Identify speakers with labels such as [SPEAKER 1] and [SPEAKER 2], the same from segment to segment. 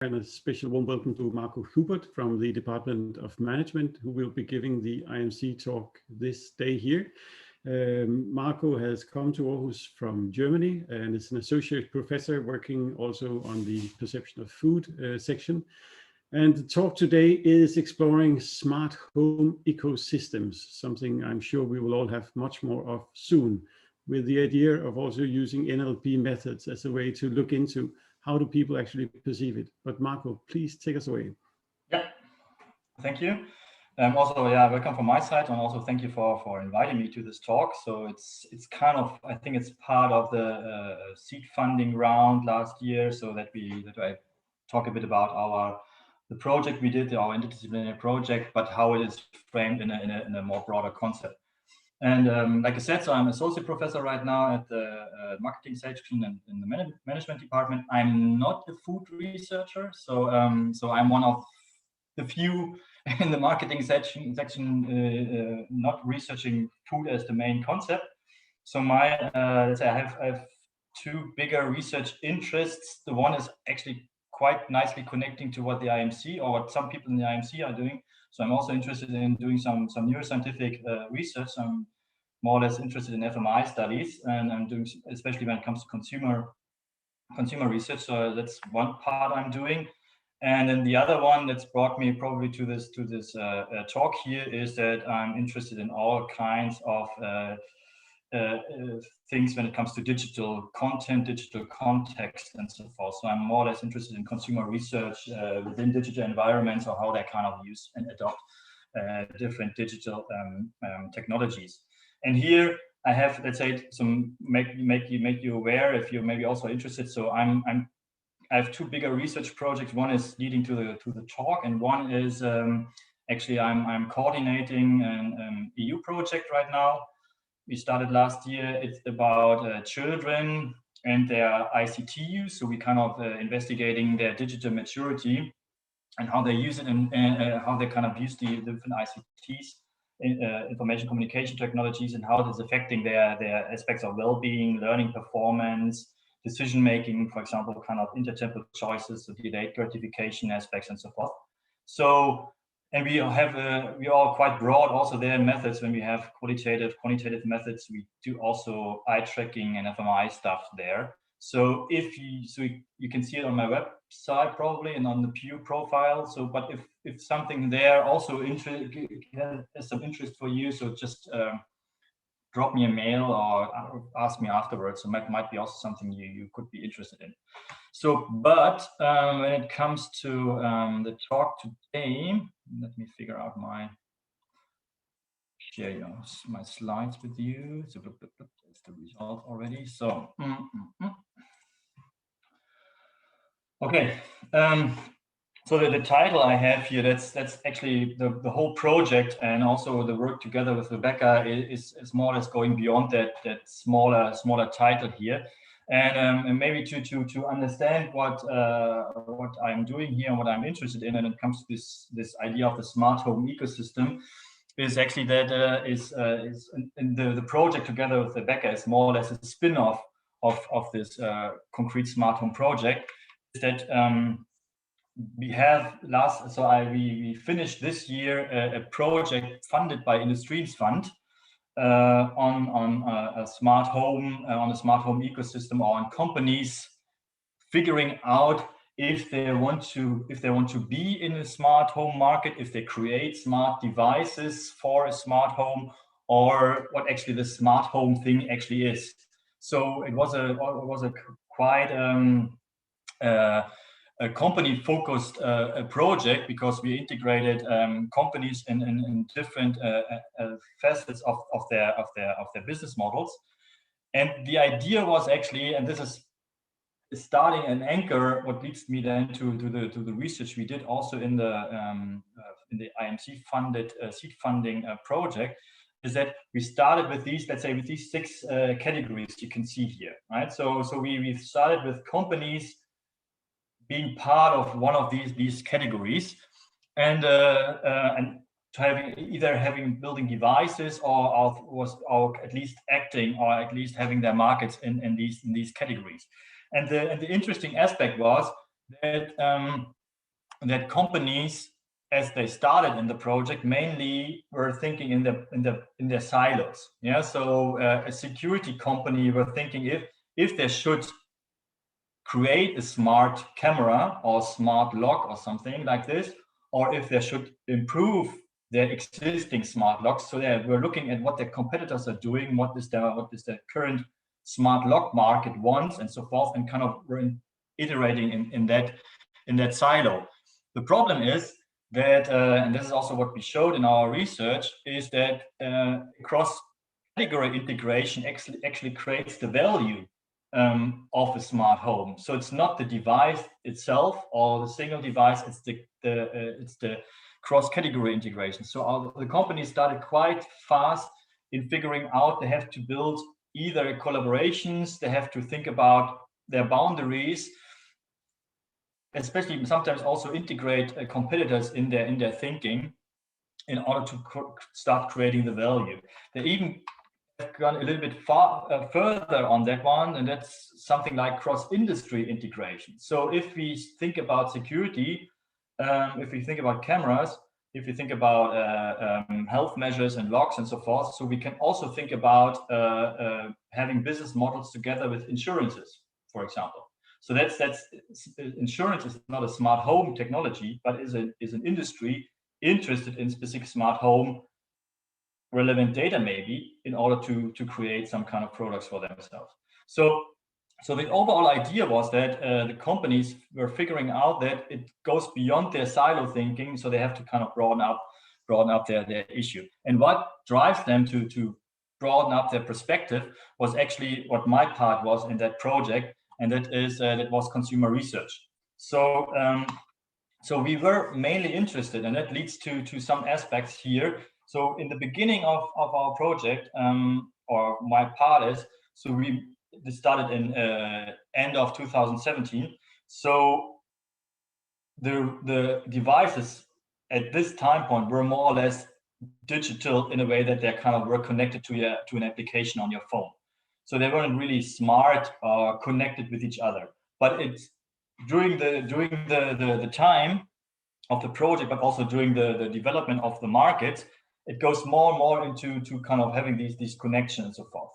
[SPEAKER 1] And a special warm welcome to Marco Hubert from the Department of Management, who will be giving the IMC talk this day here. Marco has come to Aarhus from Germany and is an associate professor working also on the perception of food section. And the talk today is exploring smart home ecosystems, something I'm sure we will all have much more of soon, with the idea of also using NLP methods as a way to look into how do people actually perceive it. But Marco, please take us away.
[SPEAKER 2] Yeah, thank you. Also, yeah, welcome from my side, and also thank you for inviting me to this talk. So it's kind of, I think it's part of the seed funding round last year, so that I talk a bit about the project we did, our interdisciplinary project, but how it is framed in a more broader concept. And like I said, so I'm associate professor right now at the marketing section and in the management department. I'm not a food researcher, so I'm one of the few in the marketing section not researching food as the main concept. So my let's say I have two bigger research interests. The one is actually quite nicely connecting to what the IMC or what some people in the IMC are doing. So I'm also interested in doing some neuroscientific research. I'm more or less interested in FMI studies, and I'm doing, especially when it comes to consumer research. So that's one part I'm doing. And then the other one that's brought me probably to this talk here is that I'm interested in all kinds of things when it comes to digital content, digital context, and so forth. So I'm more or less interested in consumer research within digital environments, or how they kind of use and adopt different digital technologies. And here I have, let's say, some make you aware if you're maybe also interested. So I have two bigger research projects. One is leading to the talk, and one is actually I'm coordinating an EU project right now. We started last year. It's about children and their ICT use. So we kind of investigating their digital maturity and how they use it, and how they kind of use the different ICTs, information communication technologies, and how it is affecting their aspects of well-being, learning performance, decision making, for example, kind of intertemporal choices, so delayed gratification aspects, and so forth. So, and we are quite broad also there methods. When we have quantitative methods, we do also eye tracking and FMI stuff there. So you can see it on my website probably, and on the Pew profile. So, but if something there also has some interest for you, so just drop me a mail or ask me afterwards. So might be also something you could be interested in. So, but when it comes to the talk today, let me figure out share my slides with you. So that's the result already. So. Okay, so the title I have here, that's actually the whole project, and also the work together with Rebecca is more or less going beyond that smaller title here, and maybe to understand what I'm doing here and what I'm interested in, and it comes to this idea of the smart home ecosystem, is actually that is in the project together with Rebecca is more or less a spin-off of this concrete smart home project. That we have we finished this year a project funded by Industriens Fund on a smart home ecosystem, or on companies figuring out if they want to be in a smart home market, if they create smart devices for a smart home, or what actually the smart home thing actually is. So it was a quite a company-focused project, because we integrated companies in different facets of their business models. And the idea was actually, and this is starting an anchor, what leads me then to the research we did also in the IMC funded seed funding project, is that we started with these, let's say, with these 6 categories you can see here, right? So we started with companies being part of one of these categories, and having building devices, or at least acting, or at least having their markets in these categories. And the interesting aspect was that companies, as they started in the project, mainly were thinking in their silos. Yeah, so a security company were thinking if they should create a smart camera or smart lock or something like this, or if they should improve their existing smart locks. So they were looking at what their competitors are doing, what is the current smart lock market wants, and so forth, and kind of were iterating in that silo. The problem is that, and this is also what we showed in our research, is that cross-category integration actually creates the value of a smart home. So it's not the device itself or the single device; it's the cross-category integration. So the company started quite fast in figuring out they have to build either collaborations, they have to think about their boundaries, especially sometimes also integrate competitors in their thinking in order to start creating the value. They even have gone a little bit further on that one, and that's something like cross-industry integration. So if we think about security, if we think about cameras, if you think about health measures and locks and so forth, so we can also think about having business models together with insurances, for example. So that's insurance is not a smart home technology, but is an industry interested in specific smart home relevant data, maybe, in order to create some kind of products for themselves. So the overall idea was that the companies were figuring out that it goes beyond their silo thinking, so they have to kind of broaden up their issue. And what drives them to broaden up their perspective was actually what my part was in that project, and that was consumer research. So so we were mainly interested, and that leads to some aspects here. So in the beginning of our project, or my part is, so we started in end of 2017. So the devices at this time point were more or less digital in a way that they kind of were connected to an application on your phone. So they weren't really smart or connected with each other. But it's during the time of the project, but also during the development of the market, it goes more and more into kind of having these connections and so forth.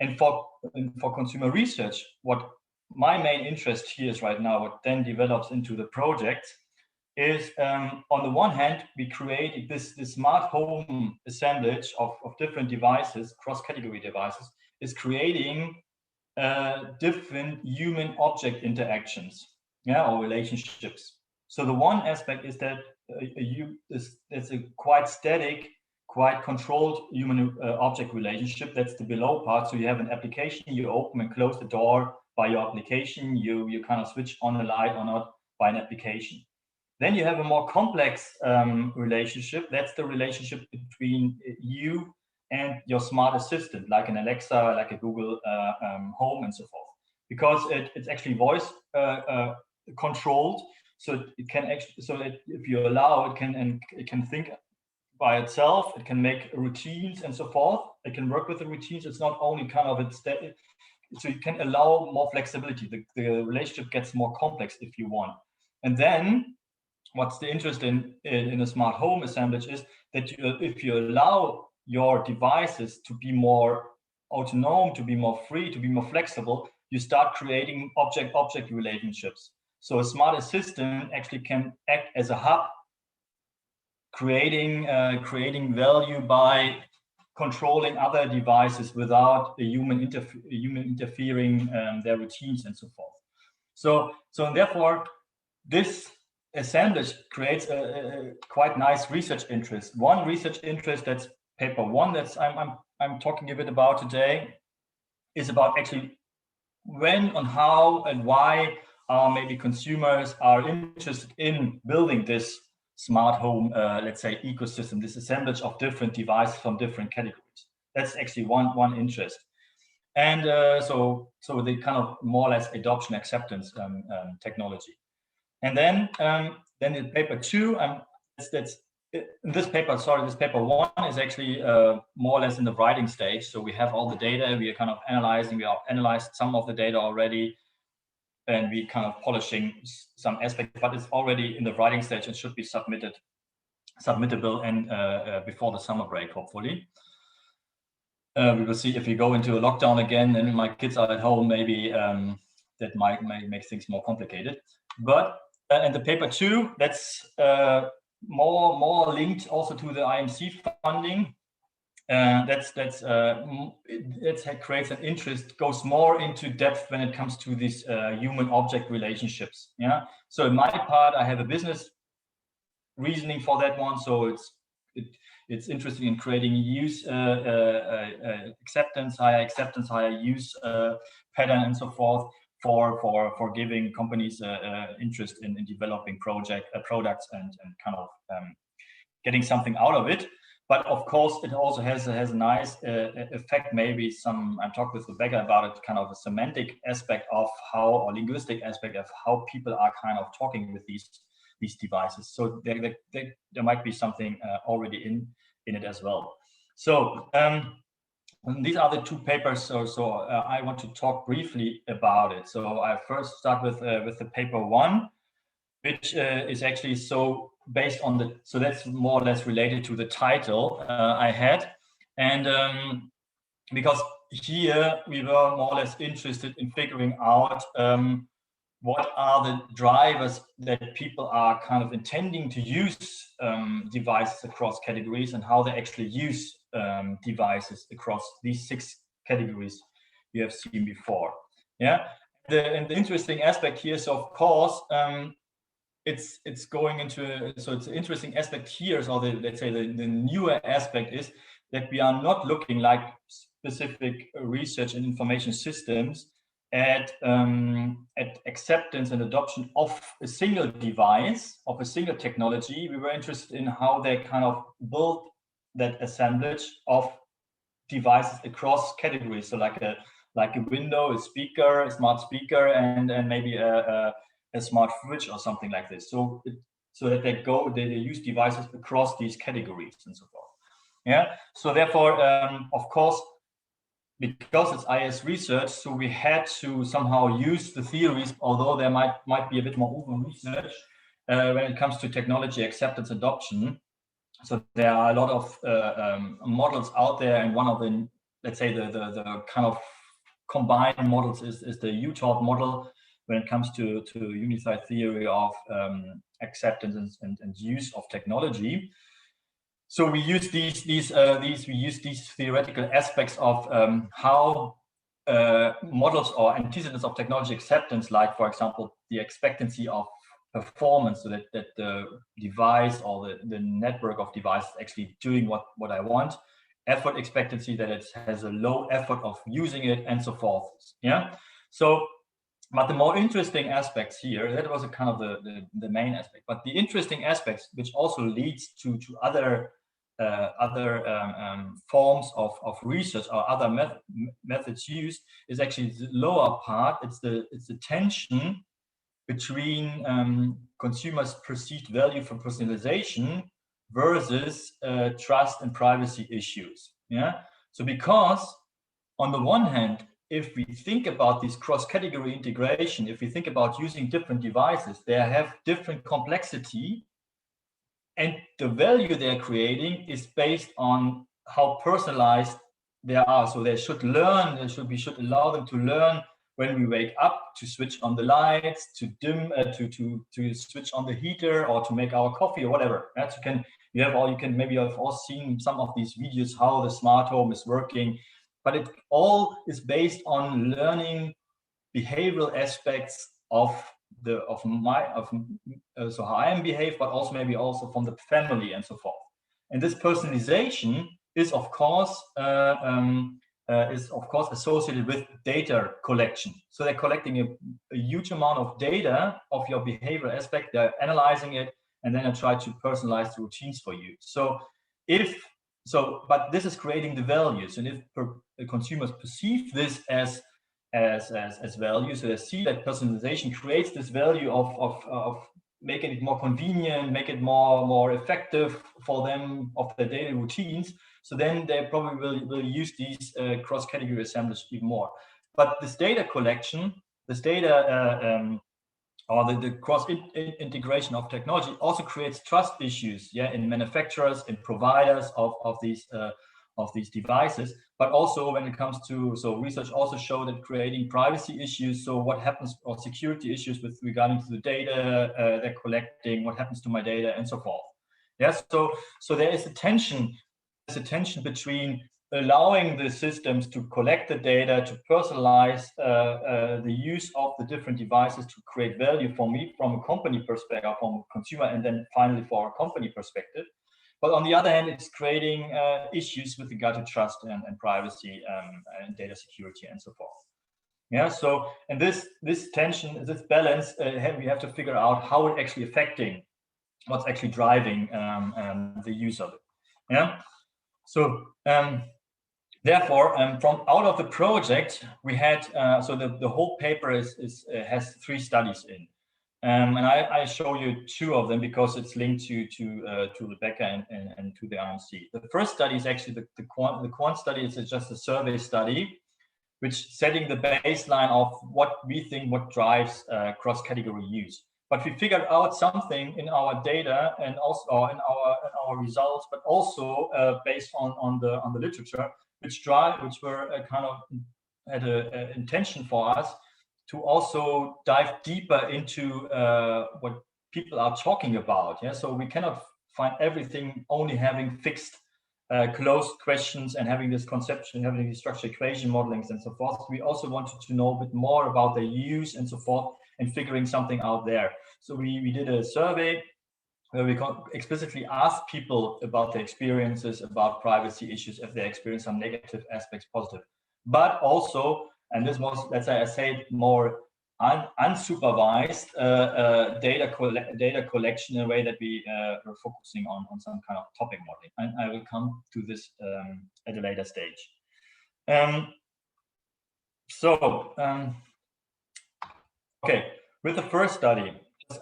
[SPEAKER 2] And for consumer research, what my main interest here is right now, what then develops into the project, is on the one hand, we create this smart home assemblage of different devices, cross-category devices, is creating different human-object interactions, yeah, or relationships. So the one aspect is that it's a quite static, quite controlled human-object relationship. That's the below part. So you have an application, you open and close the door by your application, you kind of switch on a light or not by an application. Then you have a more complex relationship. That's the relationship between you and your smart assistant, like an Alexa, like a Google Home, and so forth. Because it's actually voice controlled, so it can actually, so that if you allow, it can think by itself. It can make routines and so forth. It can work with the routines. It's not only kind of so you can allow more flexibility. The relationship gets more complex if you want. And then what's the interest in a smart home assemblage is that if you allow your devices to be more autonomous, to be more free, to be more flexible, you start creating object-object relationships. So a smart assistant actually can act as a hub, creating value by controlling other devices without a human interfering their routines and so forth. So therefore, this assemblage creates a quite nice research interest. One research interest, that's paper one, that's I'm talking a bit about today, is about actually when and how and why maybe consumers are interested in building this smart home, let's say, ecosystem, this assemblage of different devices from different categories. That's actually one interest. And so the kind of more or less adoption acceptance technology. And then in paper two, this paper one is actually more or less in the writing stage. So we have all the data, we are kind of analyzing, we have analyzed some of the data already. and we kind of polishing some aspects, but it's already in the writing stage and should be submittable and before the summer break, hopefully. We will see if we go into a lockdown again and my kids are at home, maybe that might make things more complicated. But and the paper 2, that's more linked also to the IMC funding. That creates an interest, goes more into depth when it comes to these human-object relationships. Yeah. So in my part, I have a business reasoning for that one. So it's interesting in creating use acceptance, higher use pattern, and so forth for giving companies interest in developing products and kind of getting something out of it. But of course, it also has a nice effect. Maybe I talked with Rebecca about it, kind of a semantic aspect of how, or linguistic aspect of how people are kind of talking with these devices. So there might be something already in it as well. So these are the 2 papers. So I want to talk briefly about it. So I first start with the paper 1, which is actually based on so that's more or less related to the title I had. And because here we were more or less interested in figuring out what are the drivers that people are kind of intending to use devices across categories, and how they actually use devices across these 6 categories you have seen before. Yeah. And the interesting aspect here is, of course, it's going into, so it's an interesting aspect here. So let's say the newer aspect is that we are not looking like specific research and information systems at acceptance and adoption of a single device, of a single technology. We were interested in how they kind of build that assemblage of devices across categories. So like a window, a speaker, a smart speaker, and maybe a smart fridge or something like this. So that they use devices across these categories and so forth. Yeah. So therefore, of course, because it's IS research, so we had to somehow use the theories, although there might be a bit more open research when it comes to technology acceptance adoption. So there are a lot of models out there, and one of the, let's say, the kind of combined models is the UTOP model when it comes to unified theory of acceptance and use of technology. So we use these theoretical aspects of how models or antecedents of technology acceptance, like for example the expectancy of performance, so that the device or the network of devices actually doing what I want, effort expectancy, that it has a low effort of using it, and so forth. Yeah. So, but the more interesting aspects here, that was a kind of the main aspect. But the interesting aspects, which also leads to other forms of research or other methods used, is actually the lower part. It's the tension between consumers' perceived value from personalization versus trust and privacy issues. Yeah. So because on the one hand, if we think about this cross-category integration, if we think about using different devices, they have different complexity, and the value they're creating is based on how personalized they are. So they should learn, we should allow them to learn when we wake up, to switch on the lights, to dim, to switch on the heater, or to make our coffee or whatever. That's maybe you've all seen some of these videos how the smart home is working, but it all is based on learning behavioral aspects of so how I am behaved, but also maybe also from the family and so forth. And this personalization is of course associated with data collection. So they're collecting a huge amount of data of your behavioral aspect, they're analyzing it, and then I try to personalize the routines for you. But this is creating the values, and if the consumers perceive this as value, so they see that personalization creates this value of making it more convenient, make it more effective for them of their daily routines. So then they probably will use these cross-category assemblies even more. But this data collection this data or the cross integration of technology also creates trust issues, yeah, in manufacturers, in providers of these devices, but also when it comes to, so research also showed that creating privacy issues, so what happens, or security issues with regarding to the data they're collecting, what happens to my data, and so forth. Yes, so there is a tension between allowing the systems to collect the data, to personalize the use of the different devices to create value for me from a company perspective, from a consumer, and then finally for a company perspective. But on the other hand, it's creating issues with regard to trust and privacy and data security and so forth. Yeah, so, and this tension, this balance, we have to figure out how it's actually affecting, what's actually driving the use of it. Yeah, so therefore, from out of the project, we had so the whole paper has 3 studies in, and I show you 2 of them because it's linked to Rebecca and to the RMC. The first study is actually the quant study. It's just a survey study, which setting the baseline of what we think what drives cross-category use. But we figured out something in our data and also in our results, but also based on the literature, which were kind of had an intention for us to also dive deeper into what people are talking about. Yeah, so we cannot find everything only having fixed closed questions and having this conception, having these structured equation modelings and so forth. We also wanted to know a bit more about their use and so forth, and figuring something out there. So we did a survey where we explicitly asked people about their experiences, about privacy issues, if they experience some negative aspects, positive. But also, and this was, let's say, I say it more unsupervised data collection in a way that we were focusing on some kind of topic modeling. And I will come to this at a later stage. Okay, with the first study,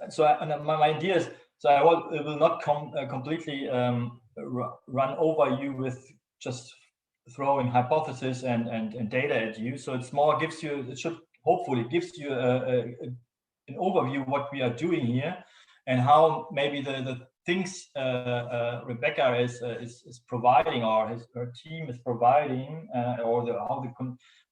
[SPEAKER 2] so my idea is, so I will not completely run over you with just throwing hypothesis and data at you. So it's more gives you, it should hopefully gives you an overview of what we are doing here and how maybe the things Rebecca is providing, or her team is providing, or how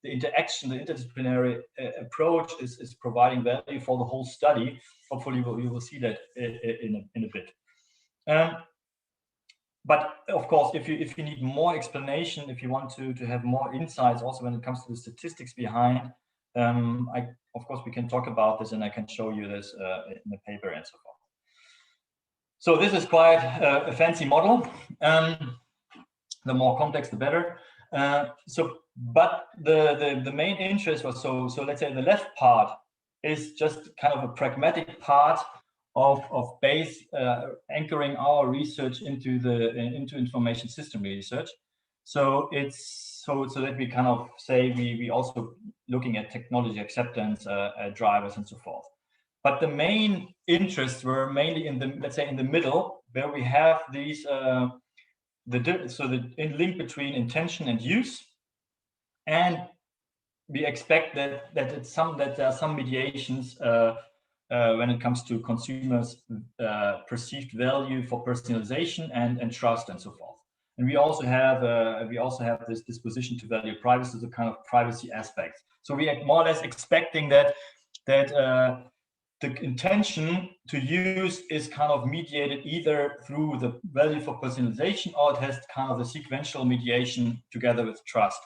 [SPEAKER 2] the interaction, the interdisciplinary approach is providing value for the whole study. Hopefully you will see that in a bit. But of course, if you need more explanation, if you want to have more insights, also when it comes to the statistics behind, of course we can talk about this, and I can show you this in the paper and so forth. So this is quite a fancy model. The more complex, the better. But the main interest was, so let's say the left part is just kind of a pragmatic part of base anchoring our research into information system research. So it's so that we kind of say we also looking at technology acceptance drivers and so forth. But the main interests were mainly in the, let's say, in the middle, where we have these the link between intention and use, and we expect that there are some mediations when it comes to consumers' perceived value for personalization and trust and so forth. And we also have this disposition to value privacy, the kind of privacy aspects. So we are more or less expecting that the intention to use is kind of mediated either through the value for personalization, or it has kind of the sequential mediation together with trust.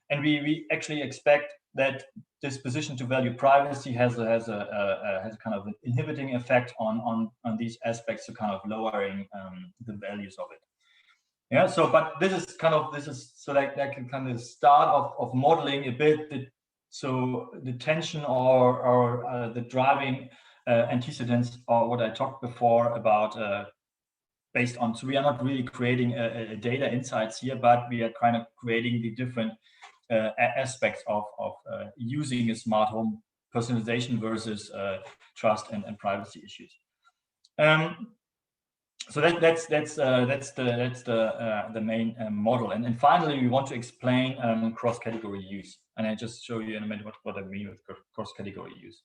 [SPEAKER 2] And we actually expect that this position to value privacy has a kind of an inhibiting effect on these aspects, to kind of lowering the values of it. Yeah. So, but this is so like that can kind of start of modeling a bit. So the tension or the driving antecedents, or what I talked before about based on. So we are not really creating a data insights here, but we are kind of creating the different aspects of using a smart home, personalization versus trust and privacy issues. So that's the main model. And finally, we want to explain cross-category use. And I just show you in a minute what I mean with cross-category use.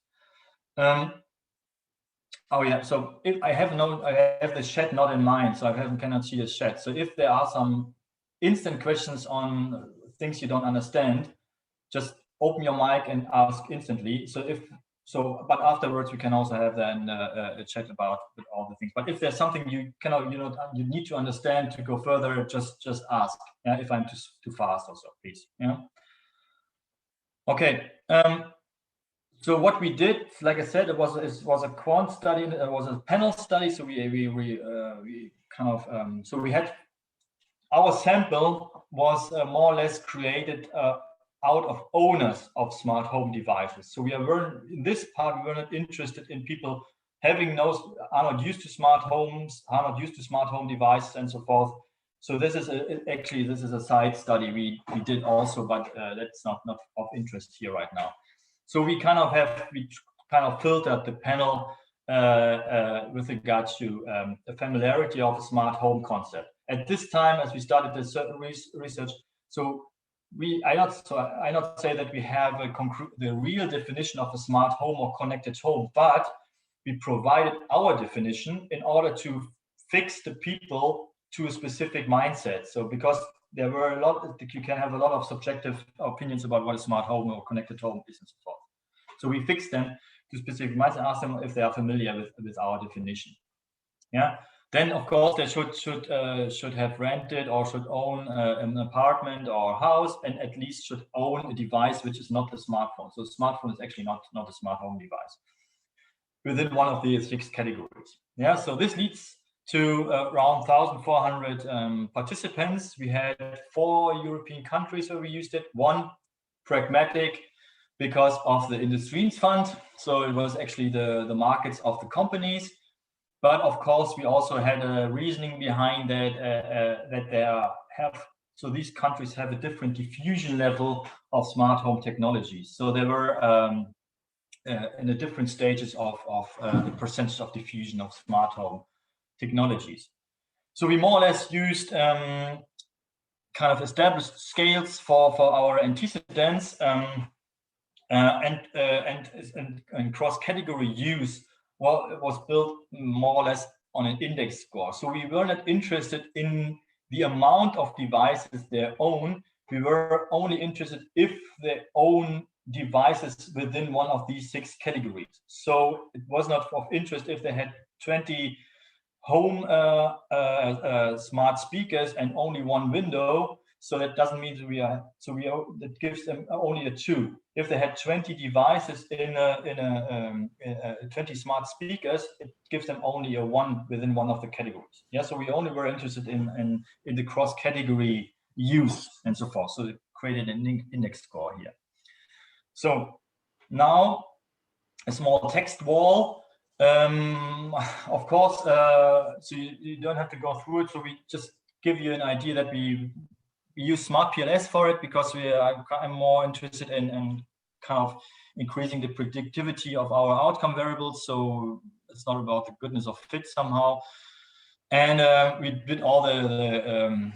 [SPEAKER 2] Oh yeah, so if I have the chat not in mind, so I cannot see the chat. So if there are some instant questions on things you don't understand, just open your mic and ask instantly. But afterwards we can also have then a chat about all the things. But if there's something you need to understand to go further, just ask. Yeah, if I'm too fast also, please. Yeah. Okay. So what we did, like I said, it was a quant study. It was a panel study. So we kind of so we had our sample was more or less created out of owners of smart home devices. So in this part we were not interested in people having those are not used to smart homes, are not used to smart home devices, and so forth. So this is a side study we did also, but that's not of interest here right now. So we kind of filtered the panel with regard to the familiarity of a smart home concept. At this time, as we started this research, so I not say that we have the real definition of a smart home or connected home, but we provided our definition in order to fix the people to a specific mindset. So because there were you can have a lot of subjective opinions about what a smart home or connected home is and so forth. So we fixed them to specific minds and asked them if they are familiar with our definition. Yeah. Then of course they should have rented or should own an apartment or house, and at least should own a device which is not a smartphone. So a smartphone is actually not a smart home device within one of the 6 categories. Yeah. So this leads to around 1,400 participants. We had 4 European countries where we used it. 1 pragmatic, because of the Industries Fund. So it was actually the markets of the companies. But of course, we also had a reasoning behind that, so these countries have a different diffusion level of smart home technologies. So they were in the different stages of the percentage of diffusion of smart home technologies. So we more or less used kind of established scales for our antecedents. And cross-category use was built more or less on an index score. So we were not interested in the amount of devices they own. We were only interested if they own devices within one of these 6 categories. So it was not of interest if they had 20 home smart speakers and only 1 window. So that doesn't mean that that gives them only a 2. If they had 20 devices in 20 smart speakers, it gives them only a 1 within one of the categories. Yeah, so we only were interested in the cross-category use and so forth. So it created an index score here. So now a small text wall. Of course, so you don't have to go through it. So we just give you an idea that we use Smart PLS for it because I'm more interested in kind of increasing the predictivity of our outcome variables. So it's not about the goodness of fit somehow. And we did all the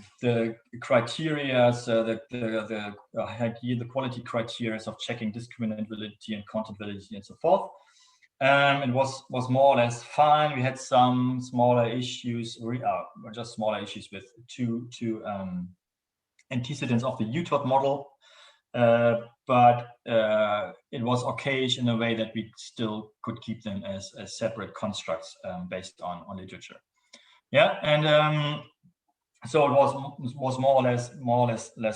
[SPEAKER 2] criteria, the quality criteria of checking discriminant validity and content validity and so forth. It was more or less fine. We had some smaller issues, just smaller issues with two antecedents of the UTOT model, but it was okay in a way that we still could keep them as separate constructs based on literature. Yeah, and so it was more or less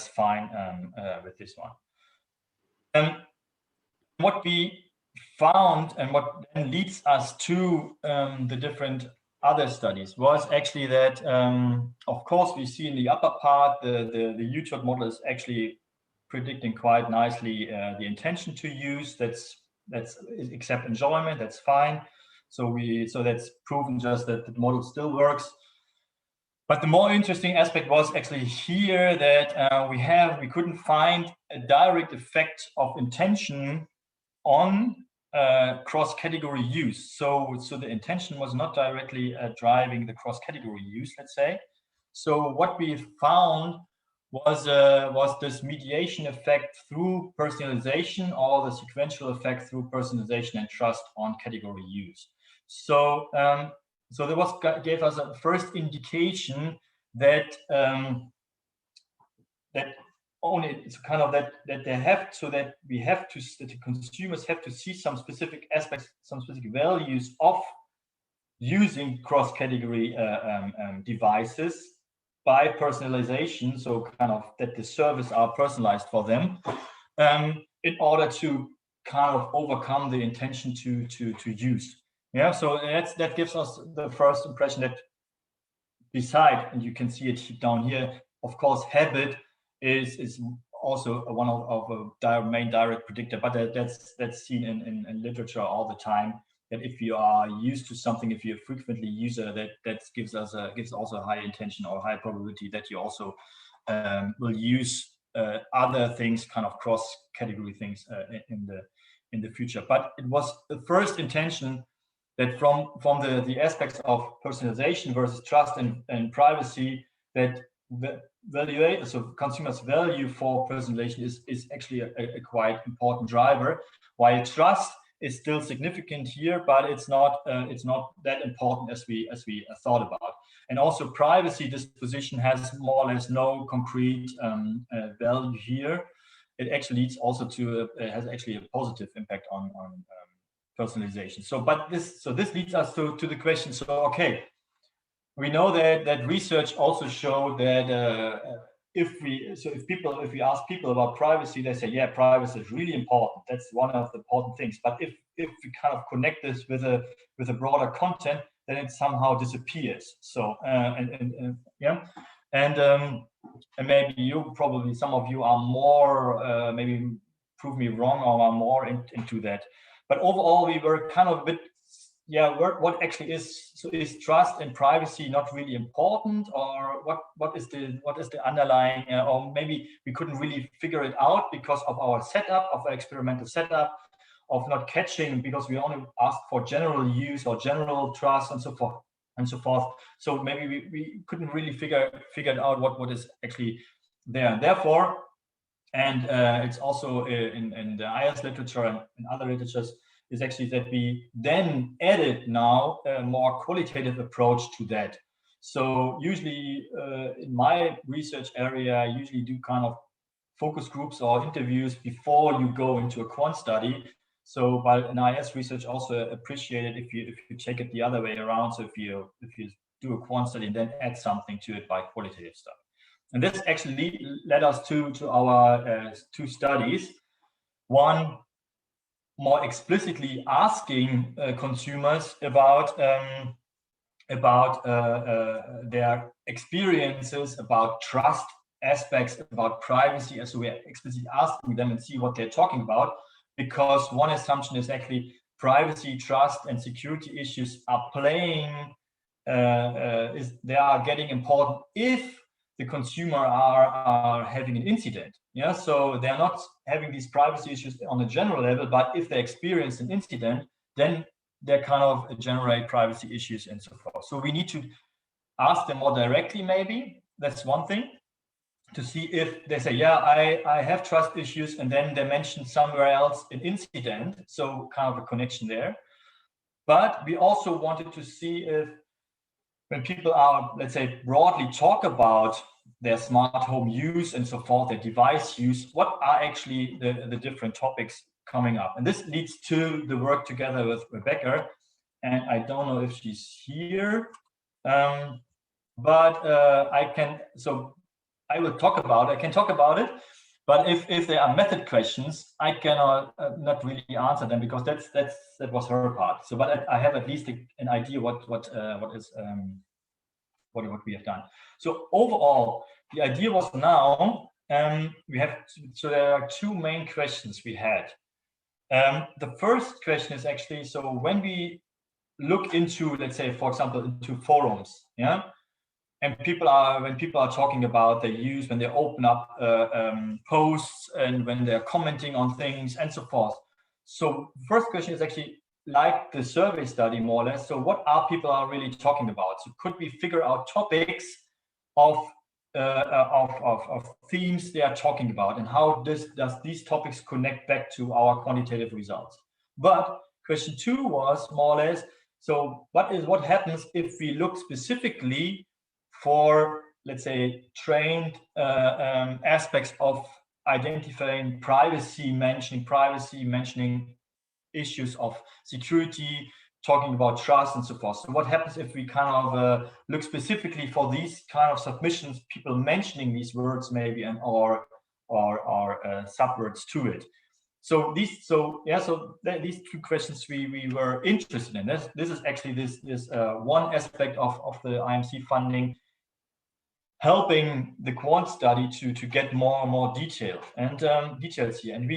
[SPEAKER 2] fine with this one. What we found and what then leads us to the different other studies was actually that, of course, we see in the upper part the UTOT model is actually predicting quite nicely the intention to use. That's accept enjoyment. That's fine. So that's proven just that the model still works. But the more interesting aspect was actually here that we couldn't find a direct effect of intention on cross-category use. So the intention was not directly driving the cross-category use, let's say. So what we found was this mediation effect through personalization, or the sequential effect through personalization and trust on category use. So so that gave us a first indication that that only it's kind of that they have to, that the consumers have to see some specific aspects, some specific values of using cross-category devices by personalization, so kind of that the services are personalized for them, in order to kind of overcome the intention to use. Yeah, so that gives us the first impression that beside, and you can see it down here, of course, habit is also one of a main direct predictor, but that's seen in literature all the time. That if you are used to something, if you're frequently user, that gives also a high intention or high probability that you also will use other things, kind of cross-category things in the future. But it was the first intention that from the aspects of personalization versus trust and privacy, that the so consumers' value for personalization is actually a quite important driver, while trust is still significant here, but it's not that important as we thought about. And also privacy disposition has more or less no concrete value here. It actually leads also to has actually a positive impact on personalization. So this leads us to the question. So okay, we know that research also showed that if we ask people about privacy, they say, yeah, privacy is really important. That's one of the important things. But if we kind of connect this with a broader content, then it somehow disappears. So yeah, and maybe some of you are more maybe prove me wrong or are more into that. But overall, we were kind of a bit, yeah, what actually is trust and privacy not really important, or what is the underlying, or maybe we couldn't really figure it out because of our setup, of our experimental setup, of not catching, because we only asked for general use or general trust and so forth. So maybe we couldn't really figure it out what is actually there. And therefore, and it's also in the IS literature and in other literatures, is actually that we then added now a more qualitative approach to that. So usually in my research area, I usually do kind of focus groups or interviews before you go into a quant study. So but in IS research also appreciate it if you take it the other way around. So if you do a quant study and then add something to it by qualitative stuff. And this actually led us to our two studies. One, more explicitly asking consumers about their experiences, about trust aspects, about privacy, as we're explicitly asking them and see what they're talking about. Because one assumption is actually privacy, trust, and security issues are playing, they are getting important if the consumer are having an incident. Yeah, so they're not having these privacy issues on a general level, but if they experience an incident, then they kind of generate privacy issues and so forth. So we need to ask them more directly, maybe. That's one thing, to see if they say, yeah, I have trust issues, and then they mention somewhere else an incident, so kind of a connection there. But we also wanted to see if, when people are, let's say, broadly talk about their smart home use and so forth, their device use, what are actually the different topics coming up? And this leads to the work together with Rebecca. And I don't know if she's here, but I can talk about it. But if there are method questions, I cannot not really answer them, because that was her part. So, but I have at least an idea what we have done. So overall, the idea was now there are two main questions we had. The first question is actually, so when we look into, let's say, for example, into forums, yeah. And when people are talking about their use, when they open up posts and when they're commenting on things and so forth. So first question is actually like the survey study, more or less. So what are people really talking about? So could we figure out topics of themes they are talking about, and how does these topics connect back to our quantitative results? But question 2 was more or less, so what happens if we look specifically for, let's say, trained aspects of identifying privacy, mentioning issues of security, talking about trust and so forth. So what happens if we kind of look specifically for these kind of submissions, people mentioning these words maybe, and or subwords to it? So these two questions we were interested in. This is actually this one aspect of the IMC funding, helping the quant study to get more and more details here. And we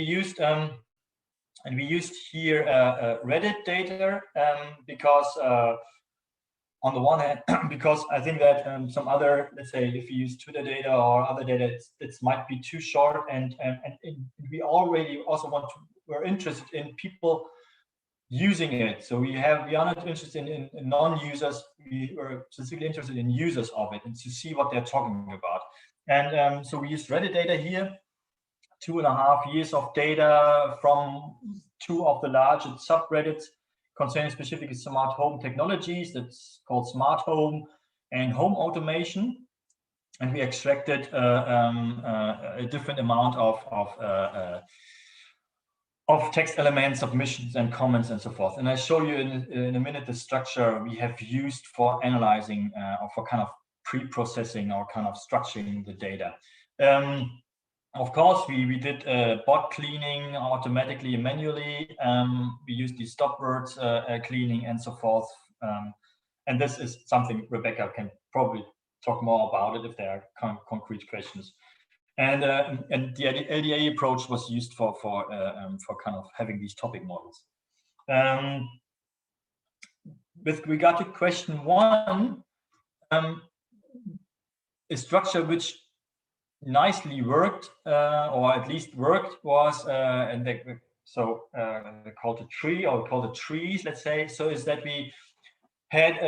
[SPEAKER 2] used here Reddit data because on the one hand, because I think that some other, let's say, if you use Twitter data or other data, it might be too short, and we already also we're interested in people using it. So we are not interested in non-users. We were specifically interested in users of it and to see what they're talking about. And so we used Reddit data here, 2.5 years of data from 2 of the largest subreddits concerning specific smart home technologies. That's called smart home and home automation. And we extracted a different amount of text elements, submissions and comments and so forth. And I show you in a minute the structure we have used for analyzing or for kind of pre-processing or kind of structuring the data. Of course, we did bot cleaning automatically and manually. We used the stop words cleaning and so forth. And this is something Rebecca can probably talk more about it if there are concrete questions. And the LDA approach was used for kind of having these topic models. With regard to question 1, a structure which nicely worked, or at least worked, was and they called a tree, or called the trees, let's say. So is that we had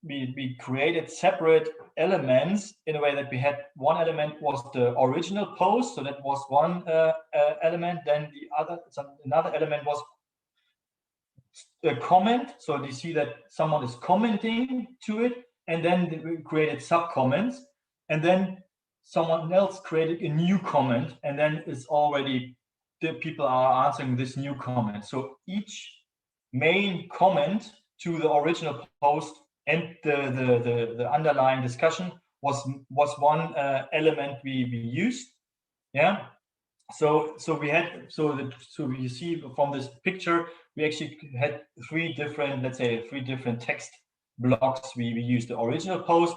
[SPEAKER 2] we created separate elements in a way that we had one element was the original post, so that was one element. Then another element was a comment, so you see that someone is commenting to it, and then we created sub comments, and then someone else created a new comment, and then it's already the people are answering this new comment. So each main comment to the original post and the underlying discussion was one element we used. Yeah. So you see from this picture, we actually had 3 different text blocks. We used the original post,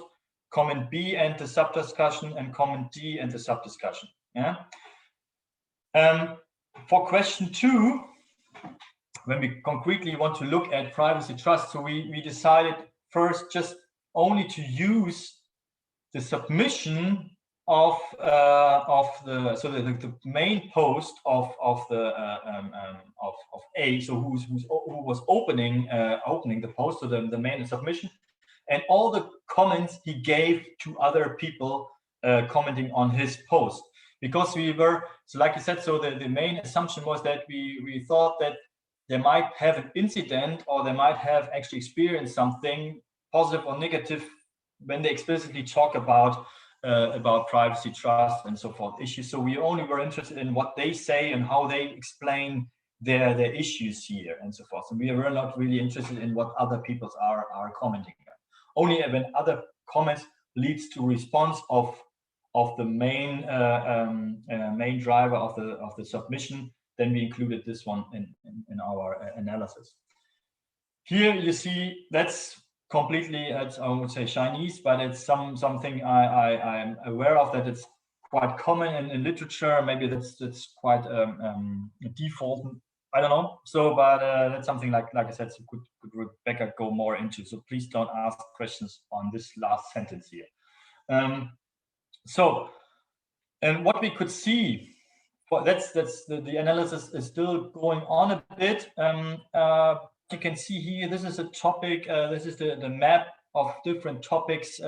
[SPEAKER 2] comment B and the sub discussion, and comment D and the sub discussion. Yeah. For question 2, when we concretely want to look at privacy trust, so we decided first just only to use the submission of the main post of A, so who was opening the post, so the main submission, and all the comments he gave to other people commenting on his post. Because we were, so like I said, so the main assumption was that we thought that they might have an incident, or they might have actually experienced something positive or negative when they explicitly talk about privacy, trust, and so forth issues. So we only were interested in what they say and how they explain their issues here and so forth. And we were not really interested in what other people are commenting on. Only when other comments leads to response of the main driver of the submission, then we included this one in our analysis. Here you see that's completely, I would say, Chinese, but it's something I'm aware of, that it's quite common in literature. Maybe that's quite default. I don't know. So, but that's something like I said, so could Rebecca go more into. So please don't ask questions on this last sentence here. And what we could see that's the analysis is still going on a bit. You can see here, this is a topic, this is the map of different topics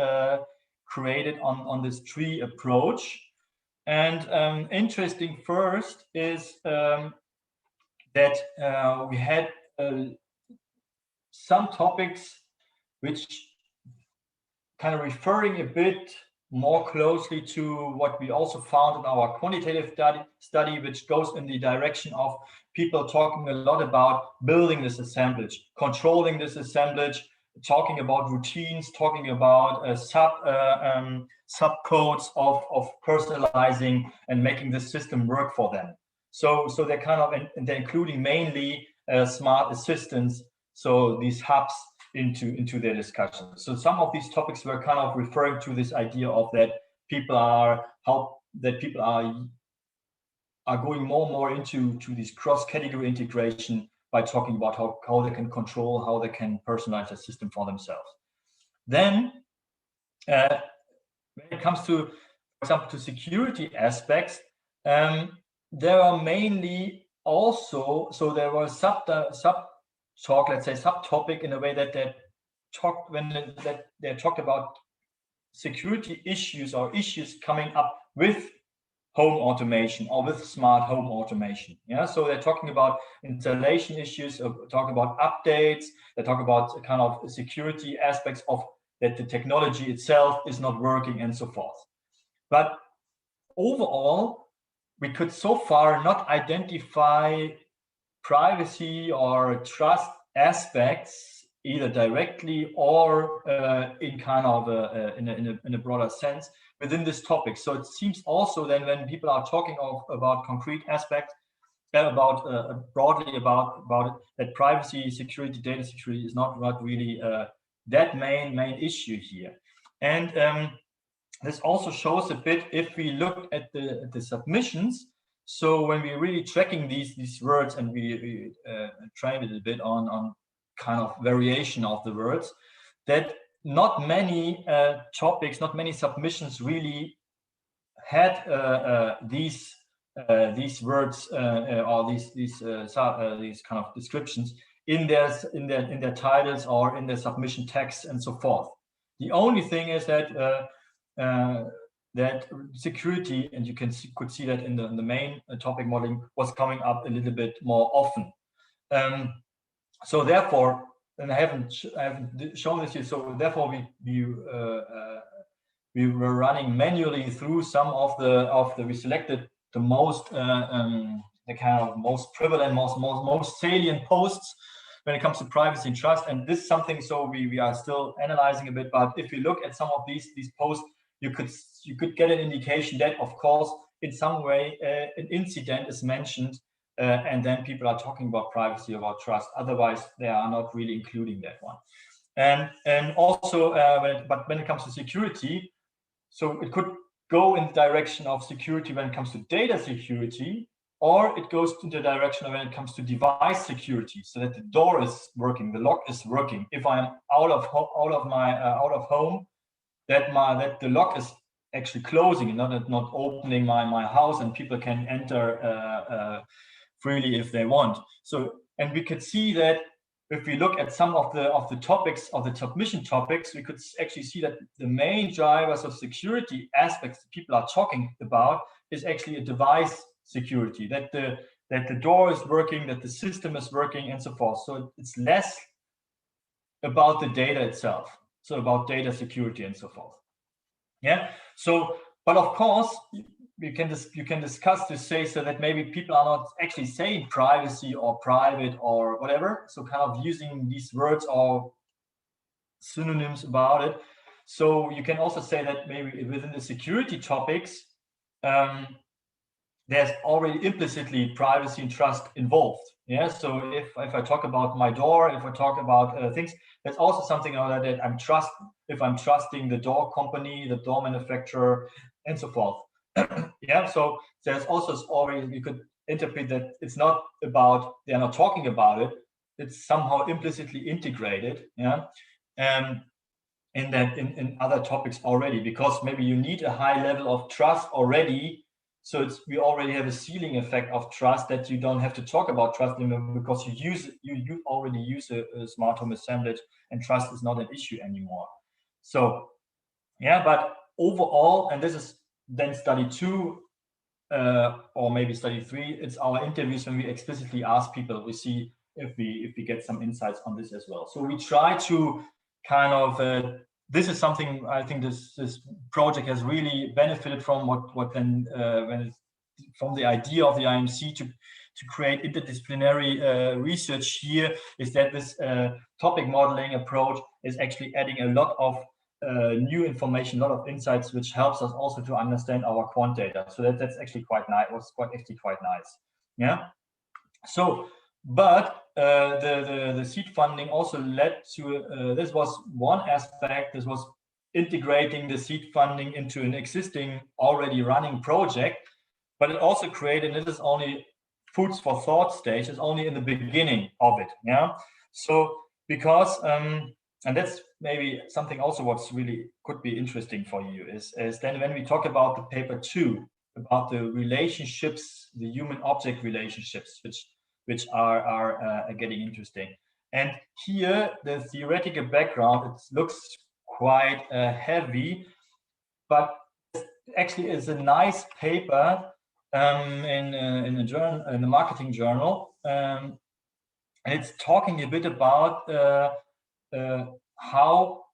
[SPEAKER 2] created on this tree approach. And interesting first is that we had some topics which kind of referring a bit more closely to what we also found in our quantitative study, which goes in the direction of people talking a lot about building this assemblage, controlling this assemblage, talking about routines, talking about subcodes of personalizing and making the system work for them. So they're kind of, and they're including mainly smart assistants, so these hubs into their discussion. So some of these topics were kind of referring to this idea of that people are going more and more into these cross-category integration by talking about how they can control, how they can personalize the system for themselves. Then when it comes to, for example, to security aspects, there are mainly also, so there was talk, let's say subtopic, in a way that they talked about security issues or issues coming up with home automation or with smart home automation. Yeah, so they're talking about installation issues, talk about updates, they talk about kind of security aspects of that the technology itself is not working and so forth. But overall, we could so far not identify privacy or trust aspects either directly or in kind of in a broader sense within this topic. So it seems also then when people are talking about concrete aspects, broadly about it, that privacy, security, data security is not really that main issue here. And this also shows a bit if we look at the submissions. So when we're really tracking these words and we train it a bit on kind of variation of the words, that not many topics, not many submissions really had these words or these kind of descriptions in their titles or in their submission text and so forth. The only thing is that that security, and you could see that in the main topic modeling, was coming up a little bit more often. So therefore, and I haven't shown this here. So therefore, we were running manually through some of we selected the most the kind of most prevalent, most salient posts when it comes to privacy and trust. And this is something, so we are still analyzing a bit. But if you look at some of these posts, you could get an indication that, of course, in some way an incident is mentioned, and then people are talking about privacy, about trust. Otherwise, they are not really including that one. And also, when it comes to security, so it could go in the direction of security when it comes to data security, or it goes in the direction of when it comes to device security, so that the door is working, the lock is working. If I'm out of home, that the lock is actually closing and not opening my house, and people can enter freely if they want. So, and we could see that if we look at some of the topics, of the submission topics, we could actually see that the main drivers of security aspects that people are talking about is actually a device security, that the door is working, that the system is working, and so forth. So it's less about the data itself, so about data security and so forth. Yeah. So, but of course, you can discuss this, say, so that maybe people are not actually saying privacy or private or whatever, so kind of using these words or synonyms about it. So you can also say that maybe within the security topics, there's already implicitly privacy and trust involved. Yeah. So if I talk about my door, if I talk about things, there's also something that if I'm trusting the door company, the door manufacturer, and so forth. Yeah, so there's also already, you could interpret that it's not about, they're not talking about it, it's somehow implicitly integrated, yeah, in other topics already, because maybe you need a high level of trust already, So we already have a ceiling effect of trust that you don't have to talk about trust anymore, because you already use a smart home assemblage, and trust is not an issue anymore. So yeah, but overall, and this is then study 2 or maybe study 3, it's our interviews when we explicitly ask people. We see if we get some insights on this as well. So we try to kind of this is something I think this project has really benefited from, from the idea of the IMC to create interdisciplinary research here, is that this topic modeling approach is actually adding a lot of new information, a lot of insights, which helps us also to understand our quant data. So that's actually quite nice. Was actually quite nice. Yeah. So, but the seed funding also led to this was one aspect. This was integrating the seed funding into an existing already running project, but it also created, and this is only foods for thought stage, is only in the beginning of it. Yeah. So because and that's maybe something also what's really could be interesting for you is then when we talk about the paper 2, about the relationships, the human object relationships, which are getting interesting. And here the theoretical background, it looks quite heavy, but actually is a nice paper in a journal, in a marketing journal, and it's talking a bit about how,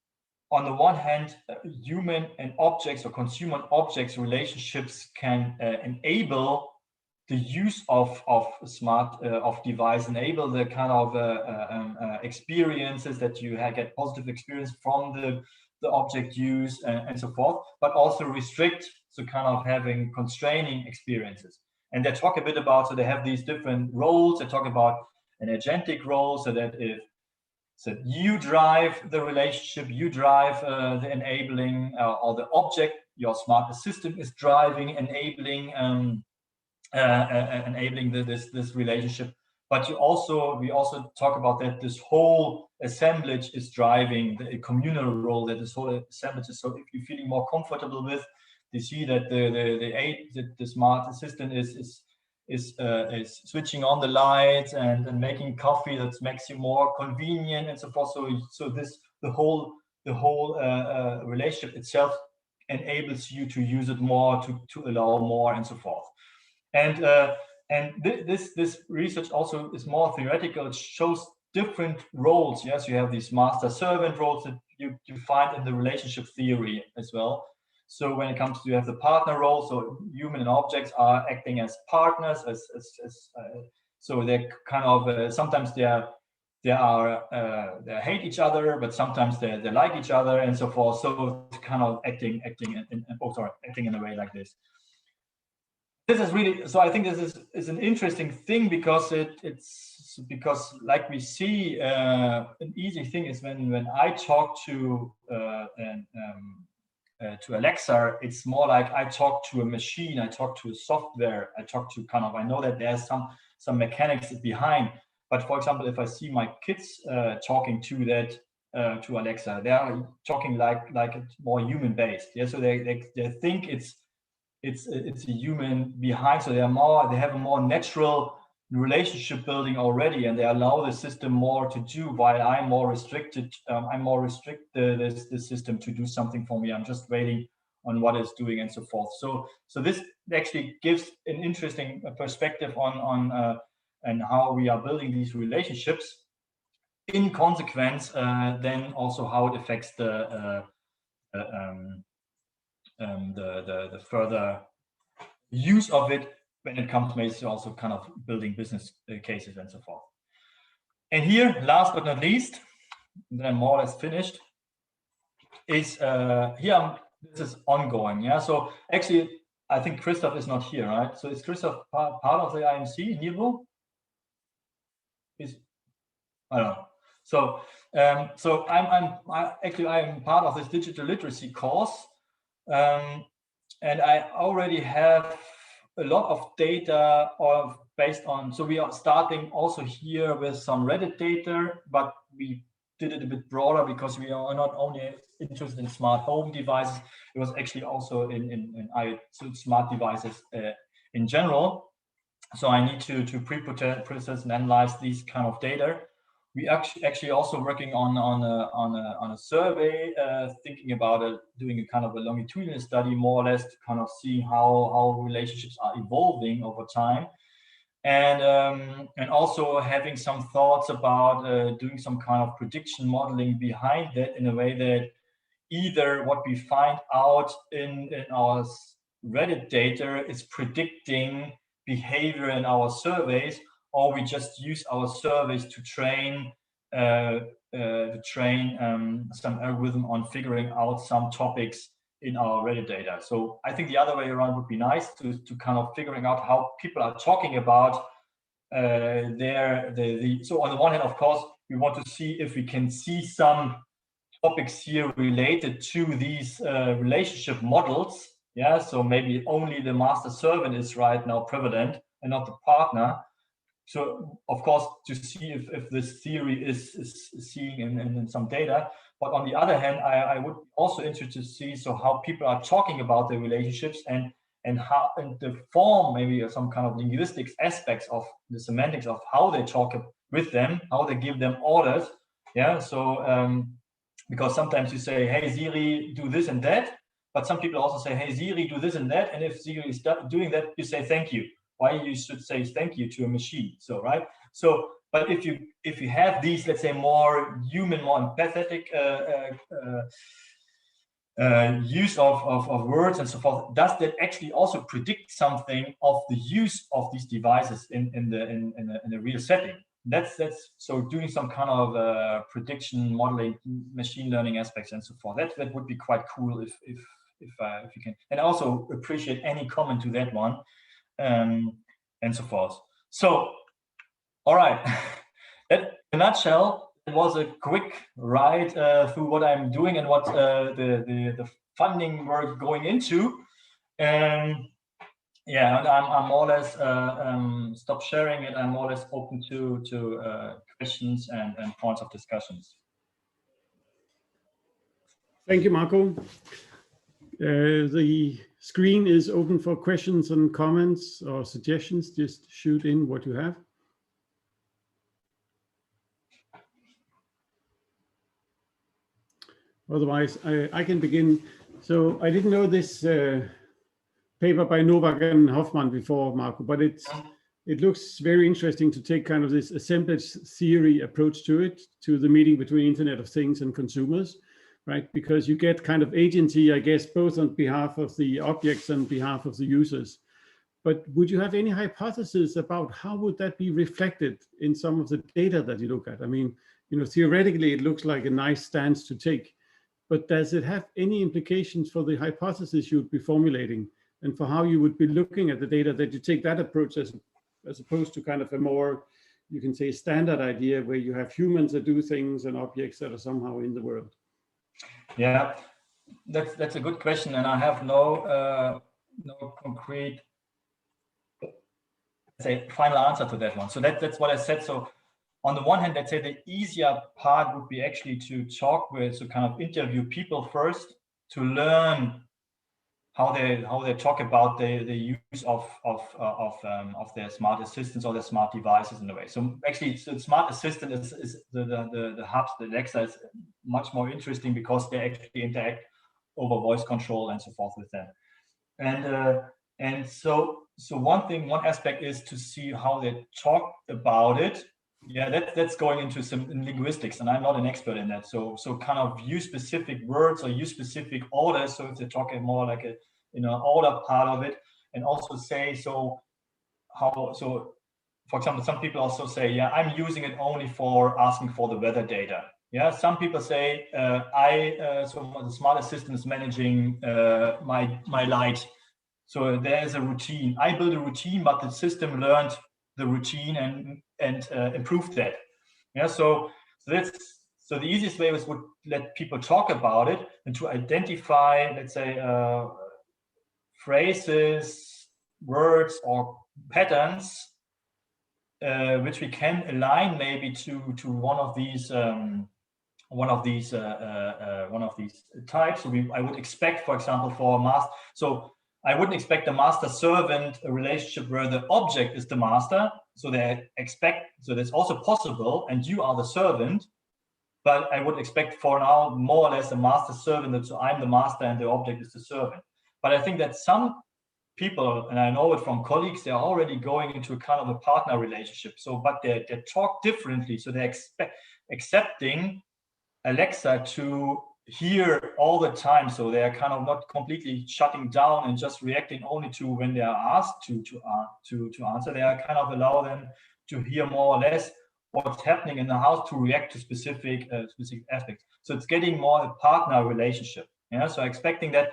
[SPEAKER 2] on the one hand, human and objects, or consumer and objects relationships can enable the use of smart of device, enable the kind of experiences that you get positive experience from the object use and so forth, but also restrict, so kind of having constraining experiences. And they talk a bit about, so they have these different roles. They talk about an agentic role, so that if you drive the relationship, you drive the enabling, or the object, your smart assistant is driving, enabling this relationship. But we also talk about that this whole assemblage is driving the communal role, that this whole assemblage is. So if you're feeling more comfortable with, you see that the smart assistant is switching on the lights and making coffee that makes you more convenient and so forth. So the whole relationship itself enables you to use it more, to allow more and so forth. And this research also is more theoretical. It shows different roles. Yes, you have these master servant roles that you find in the relationship theory as well. So when it comes to, you have the partner role, so human and objects are acting as partners, so they're kind of sometimes they hate each other, but sometimes they like each other and so forth. So kind of acting in a way like this. This is really, so I think this is an interesting thing, because it's because, like we see, an easy thing is when I talk to Alexa, it's more like I talk to a machine, I talk to a software, I talk to kind of, I know that there's some mechanics behind. But for example, if I see my kids talking to that to Alexa, they are talking like it's more human based. Yeah, so they think it's a human behind, so they have a more natural relationship building already, and they allow the system more to do, while I'm more restricted. Restrict the system to do something for me. I'm just waiting on what it's doing and so forth. So this actually gives an interesting perspective on and how we are building these relationships. In consequence, then also how it affects the further use of it when it comes to also kind of building business cases and so forth. And here, last but not least, then I'm more or less finished, is this is ongoing. Yeah, so actually, I think Christoph is not here, right? So is Christoph part of the IMC, Nivo? I don't know. So I'm part of this digital literacy course, and I already have a lot of data based on. So we are starting also here with some Reddit data, but we did it a bit broader because we are not only interested in smart home devices, it was actually also in smart devices in general. So I need to pre-process and analyze these kind of data. We actually also working on a survey, thinking about doing a kind of a longitudinal study, more or less, to kind of see how relationships are evolving over time, and also having some thoughts about doing some kind of prediction modeling behind that, in a way that either what we find out in our Reddit data is predicting behavior in our surveys, or we just use our surveys to train some algorithm on figuring out some topics in our Reddit data. So I think the other way around would be nice, to kind of figuring out how people are talking about so on the one hand, of course, we want to see if we can see some topics here related to these relationship models. Yeah, so maybe only the master servant is right now prevalent and not the partner. So of course, to see if this theory is seeing in some data. But on the other hand, I would also interested to see how people are talking about the relationships, and how, and the form, maybe some kind of linguistics aspects of the semantics of how they talk with them, how they give them orders. Yeah, so because sometimes you say, hey Siri, do this and that, but some people also say, hey Siri, do this and that, and if Siri is doing that, you say thank you. Why you should say thank you to a machine? So right. So, but if you have these, let's say, more human, more empathetic use of words and so forth, does that actually also predict something of the use of these devices in a real setting? That's so doing some kind of prediction modeling, machine learning aspects and so forth. That would be quite cool if you can. And I also appreciate any comment to that one. And so forth. So, all right. In a nutshell, it was a quick ride through what I'm doing and what the funding we're going into. Yeah, and I'm more or less stop sharing it. I'm more or less open to questions and points of discussions.
[SPEAKER 1] Thank you, Marco. The screen is open for questions and comments or suggestions. Just shoot in what you have. Otherwise, I can begin. So I didn't know this paper by Novak and Hoffman before, Marco, but it looks very interesting to take kind of this assemblage theory approach to it, to the meeting between Internet of Things and consumers. Right, because you get kind of agency, I guess, both on behalf of the objects and behalf of the users. But would you have any hypothesis about how would that be reflected in some of the data that you look at? I mean, theoretically, it looks like a nice stance to take, but does it have any implications for the hypothesis you would be formulating and for how you would be looking at the data, that you take that approach as opposed to kind of a more, you can say, standard idea where you have humans that do things and objects that are somehow in the world?
[SPEAKER 2] Yeah, that's a good question, and I have no concrete, say, final answer to that one. So that's what I said. So on the one hand, let's say the easier part would be actually to talk with, so kind of interview people first to learn how they talk about the use of their smart assistants or their smart devices in a way. So actually, the smart assistant is the hubs, the Alexa is much more interesting because they actually interact over voice control and so forth with them. And so one aspect is to see how they talk about it. Yeah, that's going into some linguistics, and I'm not an expert in that. So kind of use specific words or use specific orders. So if they're talking more like a order part of it, and also say so for example, some people also say, yeah, I'm using it only for asking for the weather data. Yeah, some people say so the smart assistant is managing my light. So there's a routine. I build a routine, but the system learned the routine and improved that. Yeah, so the easiest way would let people talk about it and to identify, let's say, phrases, words, or patterns which we can align maybe to one of these one of these types. So I would expect, for example, for a master. So I wouldn't expect a master-servant relationship where the object is the master. So so that's also possible, and you are the servant. But I would expect for now more or less a master-servant. So I'm the master and the object is the servant. But I think that some people, and I know it from colleagues, they're already going into a kind of a partner relationship. So, but they talk differently. So they're accepting Alexa to hear all the time. So they're kind of not completely shutting down and just reacting only to when they are asked to answer. They are kind of allow them to hear more or less what's happening in the house, to react to specific aspects. So it's getting more a partner relationship. Yeah. So expecting that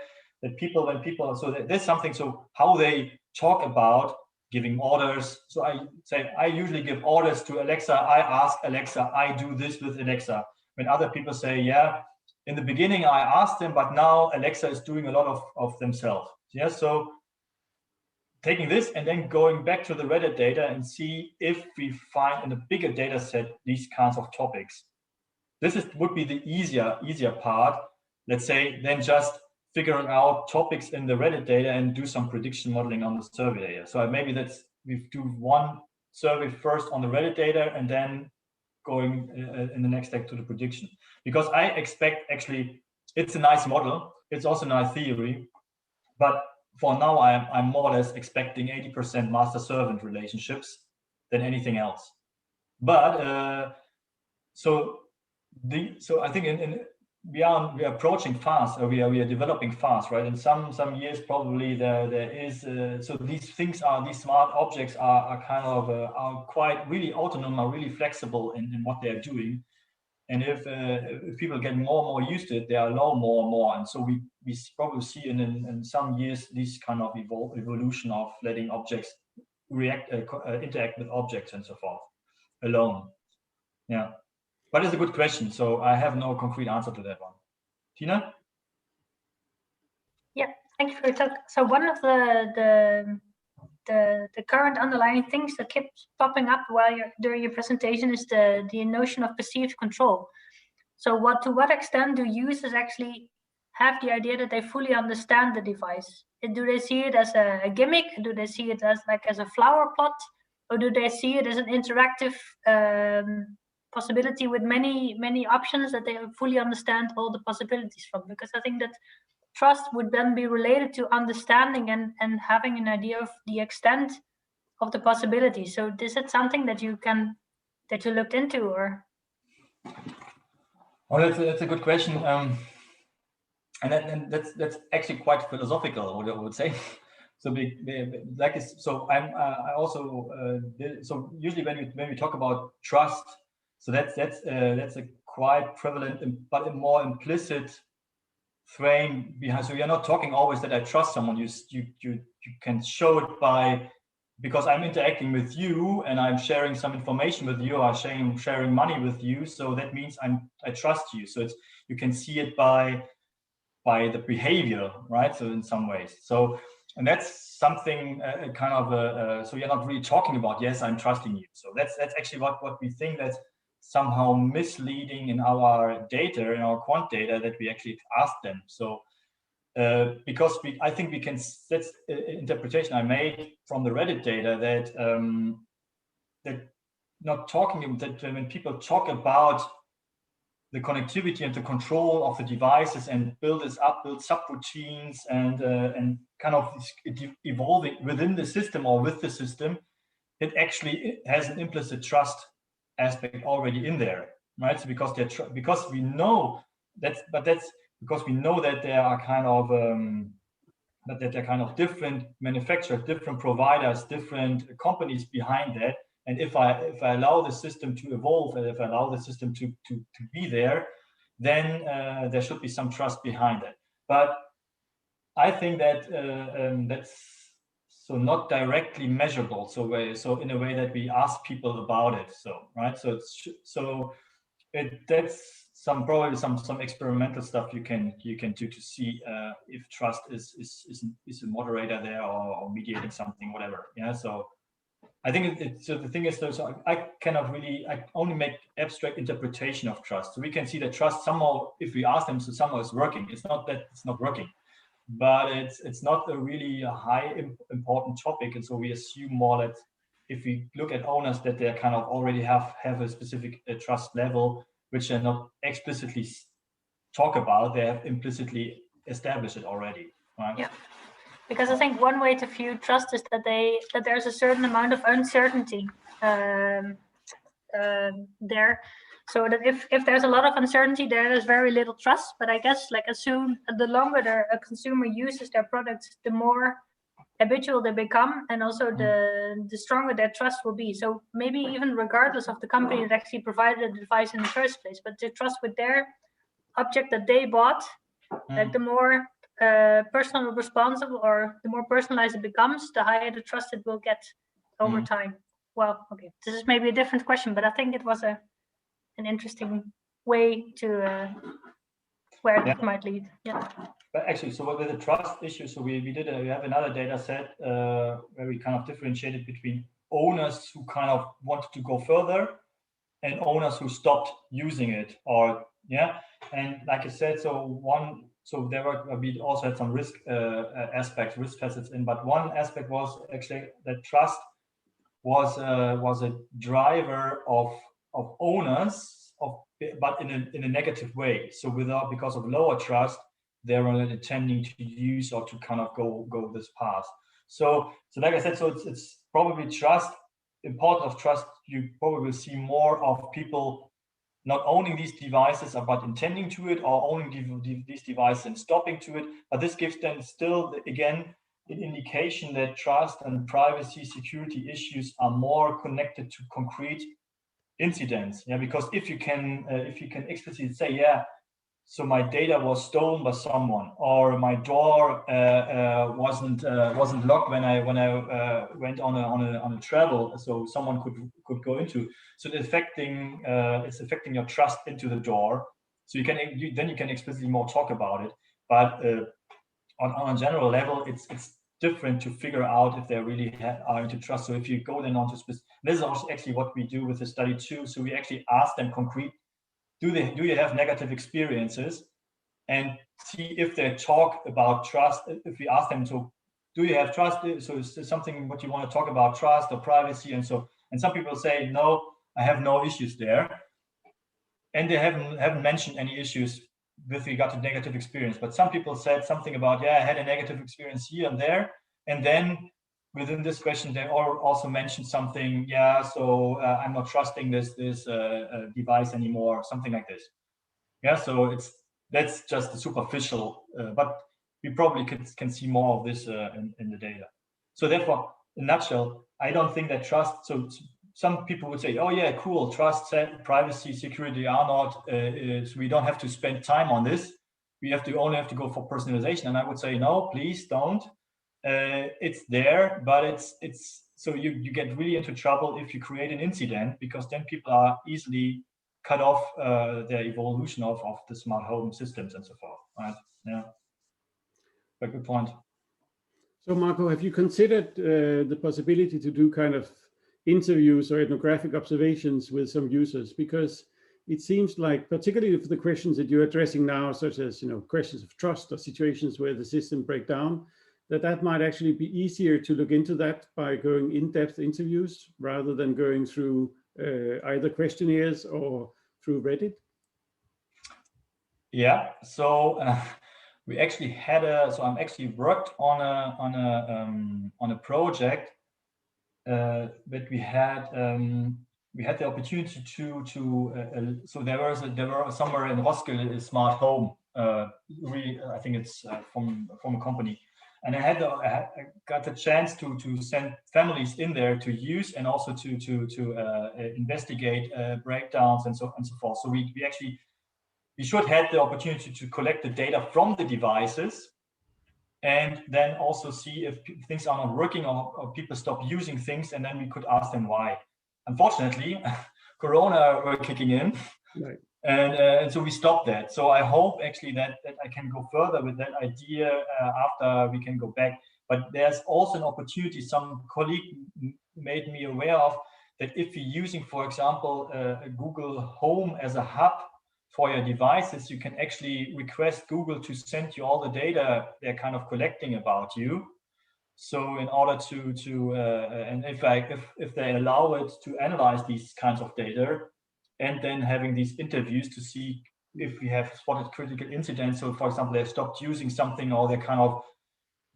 [SPEAKER 2] people, when people, so there's something. So how they talk about giving orders. So I say I usually give orders to Alexa. I ask Alexa. I do this with Alexa. When other people say, yeah, in the beginning I asked them, but now Alexa is doing a lot of themselves. Yeah. So taking this and then going back to the Reddit data and see if we find in a bigger data set these kinds of topics. This would be the easier part, let's say, than just figuring out topics in the Reddit data and do some prediction modeling on the survey data. So maybe we do one survey first on the Reddit data and then going in the next step to the prediction. Because I expect, actually, it's a nice model. It's also a nice theory, but for now, I'm more or less expecting 80% master-servant relationships than anything else. But so I think we are approaching fast, or we are developing fast, right? In some years, probably there is. So these smart objects are kind of are quite really autonomous, are really flexible in what they are doing. And if people get more and more used to it, they allow more and more. And so we probably see in some years this kind of evolution of letting objects interact with objects and so forth alone. Yeah, but it's a good question. So I have no concrete answer to that one. Tina?
[SPEAKER 3] Yeah, thank you for your talk. So one of the current underlying things that keeps popping up during your presentation is the notion of perceived control. So to what extent do users actually have the idea that they fully understand the device? Do they see it as a gimmick? Do they see it as a flower plot? Or do they see it as an interactive possibility with many options that they fully understand all the possibilities from? Because I think that trust would then be related to understanding and having an idea of the extent of the possibilities. So is it something that you looked into, or?
[SPEAKER 2] Oh, that's a good question, and that's actually quite philosophical, what I would say. So I also so usually when we talk about trust, so that's a quite prevalent but a more implicit frame behind. So we are not talking always that I trust someone. You can show it by, because I'm interacting with you and I'm sharing some information with you, or sharing money with you. So that means I trust you. So you can see it by the behavior, right? So in some ways. So, and that's something kind of so you're not really talking about, yes, I'm trusting you. So that's actually what we think that's somehow misleading in our data, in our quant data, that we actually ask them. So because I think we can, that's interpretation I made from the Reddit data, that not talking, that when people talk about the connectivity and the control of the devices and build subroutines and kind of evolving within the system or with the system, it actually has an implicit trust aspect already in there, right? So because we know that's because we know that there are kind of that there are kind of different manufacturers, different providers, different companies behind that. And if I allow the system to evolve, and if I allow the system to be there, then there should be some trust behind it. But I think that that's so not directly measurable. So in a way that we ask people about it. So right. So that's probably some experimental stuff you can do to see if trust is a moderator there or mediating something, whatever. Yeah. So I think so the thing is, so I cannot really, I only make abstract interpretation of trust. So we can see that trust somehow, if we ask them, so somehow it's working. It's not that it's not working, but it's not a really high important topic. And so we assume more that if we look at owners, that they kind of already have a specific trust level, which they're not explicitly talk about, they have implicitly established it already, right?
[SPEAKER 3] Yeah. Because I think one way to view trust is that there's a certain amount of uncertainty there. So that if there's a lot of uncertainty, there's very little trust. But I guess like the longer a consumer uses their products, the more habitual they become, and also the stronger their trust will be. So maybe even regardless of the company that actually provided the device in the first place, but the trust with their object that they bought, like the more personal responsible or the more personalized it becomes, the higher the trust it will get over time. Well, okay, this is maybe a different question, but I think it was an interesting way to where it might lead. Yeah.
[SPEAKER 2] But actually, so with the trust issue, so we have another data set where we kind of differentiated between owners who kind of wanted to go further and owners who stopped using it, or and like I said, so there were, we also had some risk aspects, risk facets in, but one aspect was actually that trust was a driver of owners, but in a negative way. So because of lower trust, they were not intending to use or to kind of go this path. So like I said, so it's probably trust, importance of trust. You probably will see more of people not owning these devices, but intending to it, or owning these devices and stopping to it. But this gives them still, again, an indication that trust and privacy security issues are more connected to concrete incidents. Yeah, because if you can explicitly say, so my data was stolen by someone, or my door wasn't locked when I went on a travel, so someone could go into. So it's affecting your trust into the door. So you can explicitly more talk about it. But on a general level, it's different to figure out if they really are into trust. So if you go then on to specific, this is also actually what we do with the study too. So we actually ask them concrete. Do you have negative experiences, and see if they talk about trust. If we ask them, so do you have trust? So is there something what you want to talk about, trust or privacy? And some people say, no, I have no issues there. And they haven't mentioned any issues with regard to negative experience. But some people said something about, I had a negative experience here and there. And then within this question, they also mentioned something, so I'm not trusting this device anymore, something like this. So that's just superficial, but we probably can see more of this in the data. So therefore, in a nutshell, I don't think that trust, so some people would say, oh yeah, cool, trust, privacy, security are not, so we don't have to spend time on this. We only have to go for personalization. And I would say, no, please don't. It's there, but it's so you get really into trouble if you create an incident, because then people are easily cut off the evolution of the smart home systems and so forth, right? Yeah, but good point.
[SPEAKER 1] So Marco, have you considered the possibility to do kind of interviews or ethnographic observations with some users? Because it seems like, particularly for the questions that you're addressing now, such as questions of trust or situations where the system break down, that might actually be easier to look into that by going in-depth interviews rather than going through either questionnaires or through Reddit?
[SPEAKER 2] Yeah, so we actually had I'm actually worked on a project that we had the opportunity to so there were somewhere in Roskilde a smart home. I think it's from a company, and I got the chance to send families in there to use, and also to investigate breakdowns and so forth. So we should have the opportunity to collect the data from the devices, and then also see if things are not working, or people stop using things, and then we could ask them why. Unfortunately, Corona were kicking in,
[SPEAKER 1] right.
[SPEAKER 2] And so we stopped that. So I hope actually that I can go further with that idea after we can go back. But there's also an opportunity some colleague made me aware of, that if you're using, for example, a Google Home as a hub for your devices, you can actually request Google to send you all the data they're kind of collecting about you. So in order to and if they allow it to analyze these kinds of data, and then having these interviews to see if we have spotted critical incidents. So for example, they've stopped using something, or they kind of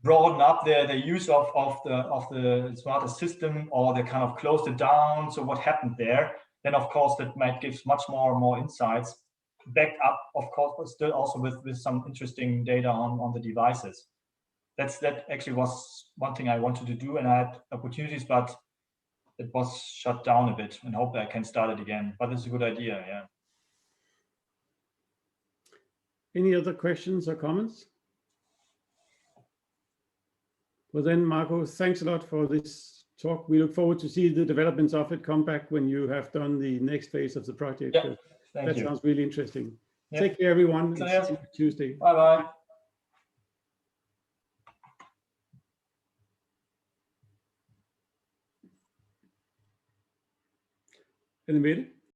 [SPEAKER 2] broaden up their use of the smarter system, or they kind of closed it down. So what happened there? Then of course that might give much more insights, backed up of course, but still also with some interesting data on the devices. That actually was one thing I wanted to do, and I had opportunities, but it was shut down a bit, and hope I can start it again. But it's a good idea, yeah.
[SPEAKER 1] Any other questions or comments? Well then, Marco, thanks a lot for this talk. We look forward to see the developments of it. Come back when you have done the next phase of the project.
[SPEAKER 2] Yeah, thank you.
[SPEAKER 1] Sounds really interesting.
[SPEAKER 2] Yeah.
[SPEAKER 1] Take care, everyone.
[SPEAKER 2] So,
[SPEAKER 1] See
[SPEAKER 2] yes.
[SPEAKER 1] you Tuesday.
[SPEAKER 2] Bye-bye.
[SPEAKER 1] Er det med det?